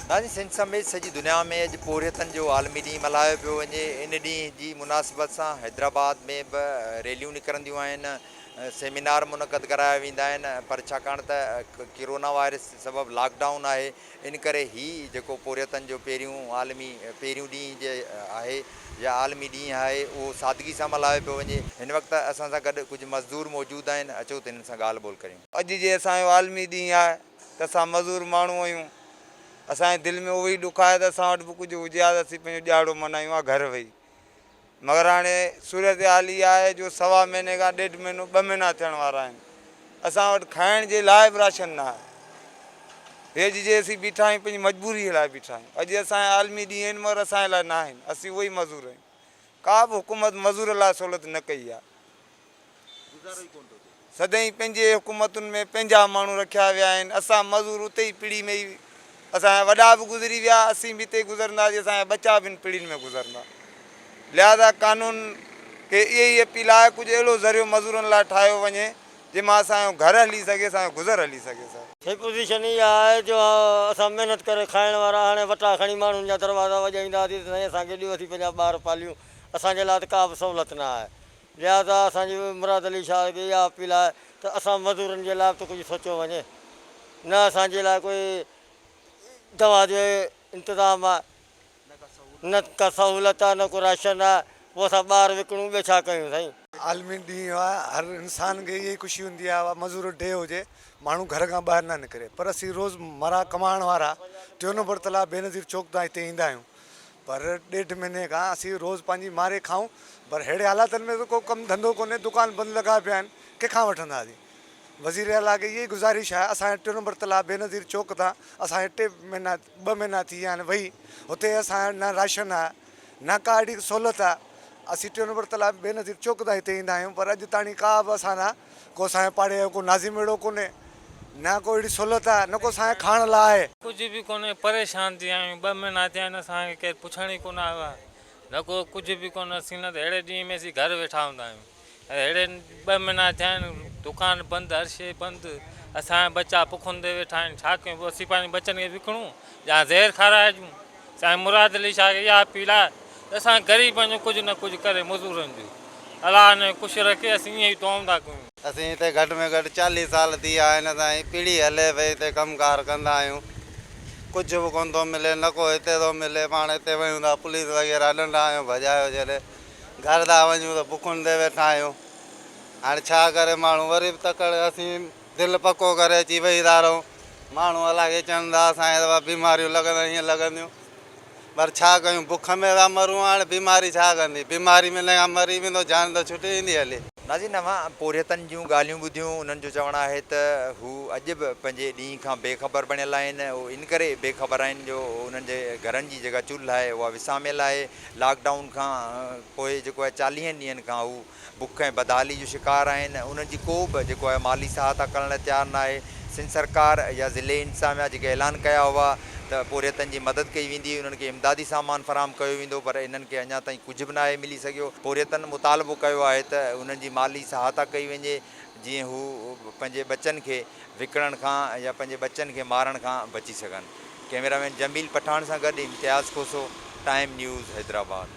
दादी सिंध समेत सॼी दुनिया में अॼु पोरियतनि जो आलमी ॾींहुं मल्हायो पियो वञे। इन ॾींहं जी मुनासिबत सां हैदराबाद में बि रैलियूं निकिरंदियूं आहिनि, सेमिनार मुनक़द कराया वेंदा आहिनि। पर छाकाणि त कोरोना वायरस सबबु लॉकडाउन आहे, इन करे हीउ जेको पोरियतनि जो पहिरियों ॾींहुं जे आहे या आलमी ॾींहुं आहे उहो सादगी सां मल्हायो पियो वञे। हिन वक़्तु असां सां गॾु कुझु मज़दूर मौजूदु आहिनि, अचो त हिननि सां ॻाल्हि ॿोल करियूं। अॼु जे असांजो आलमी ॾींहुं आहे त असां मज़दूर माण्हू आहियूं। असांजे दिलि में उहो ई ॾुख आहे त असां वटि बि कुझु हुजे हा त असीं पंहिंजो ॾियारो मल्हायूं आहे घर वेही। मगर हाणे सूरत हाल इहा आहे जो सवा महीने खां 1.5 महीनो 2 महीना थियण वारा आहिनि। असां वटि खाइण जे लाइ बि राशन न आहे। हेॼि जे असीं बीठा आहियूं पंहिंजी मजबूरीअ लाइ बीठा आहियूं। अॼु असांजा आलमी ॾींहं आहिनि मगर असांजे लाइ न आहिनि। असीं उहे ई मज़दूर आहियूं। का बि हुकूमत मज़दूर लाइ सहूलियत न कई आहे। सदाईं पंहिंजे हुकूमतुनि में पंहिंजा माण्हू रखिया विया आहिनि। असां मज़दूर उते ई पीढ़ी में ई असांजा वॾा बि गुज़री विया, असीं बि हिते गुज़रंदासीं, असांजा बचा बि पीढ़ियुनि में गुज़रंदा। लिहाज़ा कानून खे इहा ई अपील आहे कुझु अहिड़ो ज़रियो मज़दूरनि लाइ ठाहियो वञे जंहिंमां असांजो घर हली सघे, असांजो गुज़र हली सघे। सर पोज़ीशन इहा आहे जो असां महिनत करे खाइण वारा हाणे वटा खणी माण्हुनि जा दरवाज़ा वॼाईंदासीं त साईं असांखे ॾियो असीं पंहिंजा ॿार पालियूं। असांजे लाइ त का बि सहूलियत न आहे। लिहाज़ा असांजी मुराद अली शाह खे इहा अपील आहे त असां मज़दूरनि जे लाइ त कुझु सोचियो वञे। न असांजे लाइ कोई दवा जो इंतिज़ाम आहे, न का सहूलियत आहे, न को राशन आहे। पोइ असां ॿार विकिणूं, ॿियो छा कयूं साईं। आलमी ॾींहुं आहे, हर इंसान खे इहा ख़ुशी हूंदी आहे मज़दूर डे हुजे, माण्हू घर खां ॿाहिरि न निकिरे। पर असीं रोज़मर्रा कमाइण वारा 3 नंबर तलाब बेनज़ीर चौक तां हिते ईंदा आहियूं। पर 1.5 महीने खां असीं रोज़ पंहिंजी मारे खाऊं। पर अहिड़े हालातनि में त को कमु धंधो कोन्हे, दुकान बंदि लॻा पिया आहिनि, कंहिंखां वठंदासीं। वज़ीर आला खे इहा ई गुज़ारिश आहे, असांजे 3 नंबर तलाब बेनज़ीर चौक तां असांखे 2 महीना थी विया आहिनि वेही। हुते असां न राशन आहे, न का अहिड़ी सहूलियत आहे। असीं 3 नंबर तलाब बेनज़ीर चौक तां हिते ईंदा आहियूं, पर अॼु ताणी का बि असां न को असांजे पाड़े जो को नाज़िम अहिड़ो कोन्हे, न को अहिड़ी सहूलियत आहे, न को असांजे खाइण लाइ आहे। कुझु बि कोन्हे, परेशान थी विया आहियूं। 2 महीना थिया आहिनि, असांखे केरु पुछण ई कोन आयो आहे, न को कुझु बि कोन। असीं न त अहिड़े ॾींहं में असीं घर वेठा हूंदा आहियूं। अहिड़े 2 महीना थिया आहिनि, दुकान बंदि, हर शइ बंदि। असांजा बचा पुखनि ते वेठा आहिनि। छा कयूं? असीं पंहिंजे बचनि खे विकिणूं या ज़हर खाराइजूं? असांजे मुराद अली शाह खे इहा अपील आहे त असां ग़रीबनि जो कुझु न कुझु करे मज़दूरनि जो अलाह ने ख़ुशि रखे। असीं ईअं ई दुआऊं था कयूं। असीं हिते घटि में घटि 40 साल थी विया आहिनि। असांजी पीढ़ी हले पई हिते कमुकारु कंदा आहियूं। कुझु बि कोन थो मिले, न को हिते थो मिले। पाण हिते वयूं था पुलिस वग़ैरह ॾंडा आहियूं भॼायो जॾहिं घर था वञूं त बुखुनि ते वेठा आहियूं। हाणे छा करे माण्हू वरी बि तकड़ि असीं दिलि पको करे अची वेही था रहूं। माण्हू अलाए चवनि था असांखे दफ़ा बीमारियूं लॻंदियूं, हीअं लॻंदियूं। पर छा कयूं? बुख में था मरूं। हाणे बीमारी छा कंदी? बीमारी में न मरी वेंदो, जान त छुटी वेंदी हली। नाज़रीन, अवां पोरियतनि जूं ॻाल्हियूं ॿुधियूं। उन्हनि जो चवणु आहे त हू अॼु बि पंहिंजे ॾींहं खां बेख़बर बणियल आहिनि। उहे इन करे बेख़बर आहिनि जो उन्हनि जे घरनि जी जेका चुल्ह आहे उहा विसामियल आहे। लॉकडाउन खां पोइ जेको आहे 40 ॾींहंनि खां हू बुख ऐं बदहाली जो शिकार आहिनि। उन्हनि जी को बि जेको आहे माली सहायता करण लाइ तयारु न आहे। सिंध सरकार या ज़िले इंतज़ामिया जेके ऐलान कया हुआ त पोरियतनि जी मदद कई वेंदी, उन्हनि खे इमदादी सामान फ़राहम कयो वेंदो, पर इन्हनि खे अञा ताईं कुझु बि न आहे मिली सघियो। पोरियतनि मुतालबो कयो आहे त उन्हनि जी माली सहायता कई वञे, जीअं हू पंहिंजे बचनि खे विकिणण खां या पंहिंजे बचनि खे मारण खां बची सघनि। कैमरामैन जमील पठान सां गॾु इम्तियाज़ खोसो, टाइम न्यूज़, हैदराबाद।